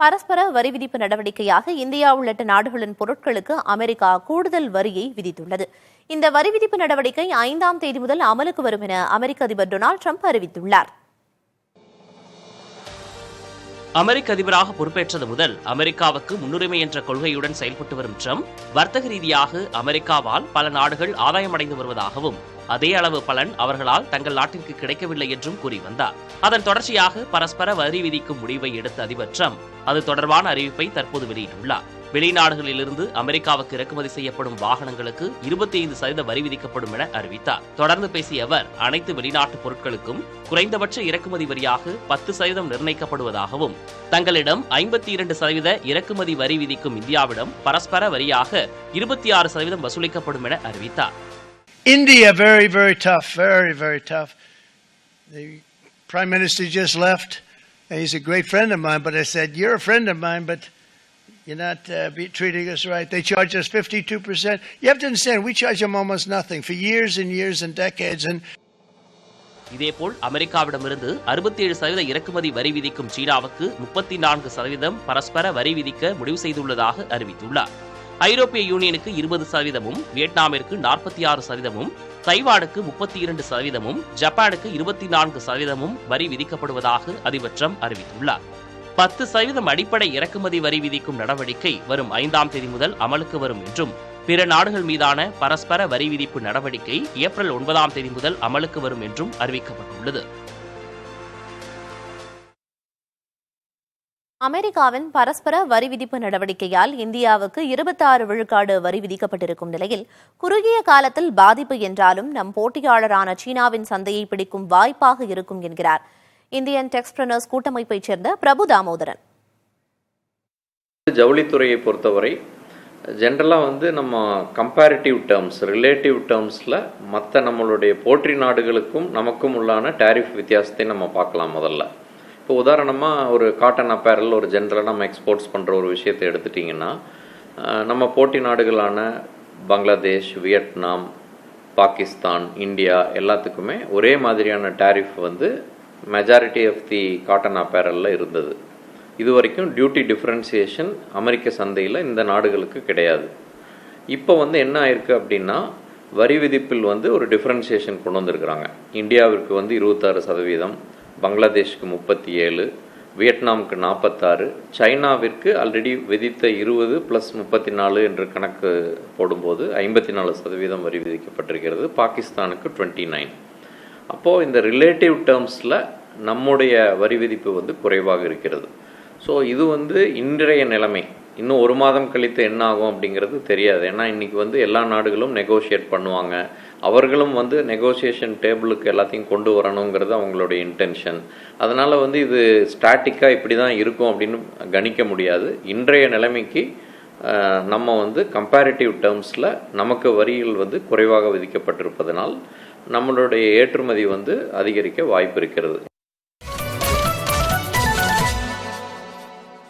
பரஸ்பர வரி விதிப்பு நடவடிக்கையாக இந்தியா உள்ளிட்ட நாடுகளின் பொருட்களுக்கு அமெரிக்கா கூடுதல் வரியை விதித்துள்ளது. இந்த வரி விதிப்பு நடவடிக்கை 5ஆம் தேதி முதல் அமலுக்கு வரும் என அமெரிக்க அதிபர் டொனால்டு டிரம்ப் அறிவித்துள்ளார். அமெரிக்க அதிபராக பொறுப்பேற்றது முதல் அமெரிக்காவுக்கு முன்னுரிமை என்ற கொள்கையுடன் செயல்பட்டு வரும் ட்ரம்ப் வர்த்தக ரீதியாக அமெரிக்காவால் பல நாடுகள் ஆதாயமடைந்து வருவதாகவும் அதே அளவு பலன் அவர்களால் தங்கள் நாட்டிற்கு கிடைக்கவில்லை என்றும் கூறி வந்தார். அதன் தொடர்ச்சியாக பரஸ்பர வரி விதிக்கும் முடிவை எடுத்த அதிபர் ட்ரம்ப் அது தொடர்பான அறிவிப்பை தற்போது வெளியிட்டுள்ளார். வெளிநாடுகளிலிருந்து அமெரிக்காவுக்கு இறக்குமதி செய்யப்படும் வாகனங்களுக்கு 25% வரி விதிக்கப்படும் என அறிவித்தார். தொடர்ந்து பேசிய அவர் அனைத்து வெளிநாட்டு பொருட்களுக்கும் குறைந்தபட்ச இறக்குமதி வரியாக 10% நிர்ணயிக்கப்படுவதாகவும் தங்களிடம் 52% இறக்குமதி வரி விதிக்கும் இந்தியாவிடம் பரஸ்பர வரியாக 26% வசூலிக்கப்படும் என அறிவித்தார். India, very, very tough, very, very tough. The Prime Minister just left. He's a great friend of mine, but I said, you're a friend of mine, but you're not treating us right. They charge us 52%. You have to understand, we charge them almost nothing for years and years and decades. And இதேபோல் அமெரிக்காவிடமிருந்து 67% இறக்குமதி வரி விதிக்கும் சீனாவுக்கு 34% பரஸ்பர வரி விதிக்க முடிவு செய்துள்ளதாக அறிவித்துள்ளார். ஐரோப்பிய யூனியனுக்கு 20%, வியட்நாமிற்கு 46%, தைவானுக்கு 32%, ஜப்பானுக்கு 24% வரி விதிக்கப்படுவதாக அதிபர் ட்ரம்ப் அறிவித்துள்ளார். 10% அடிப்படை இறக்குமதி வரி விதிக்கும் நடவடிக்கை வரும் 5ஆம் தேதி முதல் அமலுக்கு வரும் என்றும் பிற நாடுகள் மீதான பரஸ்பர வரி விதிப்பு நடவடிக்கை ஏப்ரல் 9ஆம் தேதி முதல் அமலுக்கு வரும் என்றும் அறிவிக்கப்பட்டுள்ளது. அமெரிக்காவின் பரஸ்பர வரி விதிப்பு நடவடிக்கையால் இந்தியாவுக்கு 26 விழுக்காடு வரி விதிக்கப்பட்டிருக்கும் நிலையில் குறுகிய காலத்தில் பாதிப்பு என்றாலும் நம் போட்டியாளரான சீனாவின் சந்தையை பிடிக்கும் வாய்ப்பாக இருக்கும் என்கிறார் இந்தியன் டெக்ஸ்பிரனர்ஸ் கூட்டமைப்பைச் சேர்ந்த பிரபு தாமோதரன். ஜவுளித்துறையை பொறுத்தவரை ஜென்ரலாக நம்ம கம்பேரிட்டிவ் டேர்ம்ஸ், ரிலேட்டிவ் டேர்ம்ஸில் மற்ற நம்மளுடைய போட்டி நாடுகளுக்கும் நமக்கும் உள்ளான டேரிஃப் வித்தியாசத்தை நம்ம பார்க்கலாம். முதல்ல இப்போ உதாரணமாக ஒரு காட்டன் அப்பேரல் ஒரு ஜென்ரலாக நம்ம எக்ஸ்போர்ட்ஸ் பண்ணுற ஒரு விஷயத்தை எடுத்துட்டிங்கன்னா நம்ம போட்டி நாடுகளான பங்களாதேஷ், வியட்நாம், பாகிஸ்தான், இந்தியா எல்லாத்துக்குமே ஒரே மாதிரியான tariff majority of the cotton அப்பேரலில் இருந்தது. இது வரைக்கும் டியூட்டி டிஃப்ரென்சியேஷன் அமெரிக்க சந்தையில் இந்த நாடுகளுக்கு கிடையாது. இப்போ என்ன ஆயிருக்கு அப்படின்னா வரி விதிப்பில் ஒரு டிஃப்ரென்சியேஷன் கொண்டு வந்திருக்கிறாங்க. இந்தியாவிற்கு 26%, பங்களாதேஷ்க்கு 37%, வியட்நாமுக்கு 46%, சைனாவிற்கு ஆல்ரெடி விதித்த 20 + 34 என்று கணக்கு போடும்போது 54% வரி விதிக்கப்பட்டிருக்கிறது. பாகிஸ்தானுக்கு 29%. அப்போது இந்த ரிலேட்டிவ் டேர்ம்ஸில் நம்முடைய வரி விதிப்பு குறைவாக இருக்கிறது. ஸோ இது இன்றைய நிலைமை. இன்னும் ஒரு மாதம் கழித்து என்ன ஆகும் அப்படிங்கிறது தெரியாது. ஏன்னா இன்றைக்கி எல்லா நாடுகளும் நெகோஷியேட் பண்ணுவாங்க. அவர்களும் நெகோசியேஷன் டேபிளுக்கு எல்லாத்தையும் கொண்டு வரணுங்கிறது அவங்களுடைய இன்டென்ஷன். அதனால் இது ஸ்டாட்டிக்காக இப்படி தான் இருக்கும் அப்படின்னு கணிக்க முடியாது. இன்றைய நிலைமைக்கு நம்ம கம்பேரிட்டிவ் டேர்ம்ஸில் நமக்கு வரிகள் குறைவாக விதிக்கப்பட்டிருப்பதனால் நம்மளுடைய ஏற்றுமதி அதிகரிக்க வாய்ப்பு இருக்கிறது.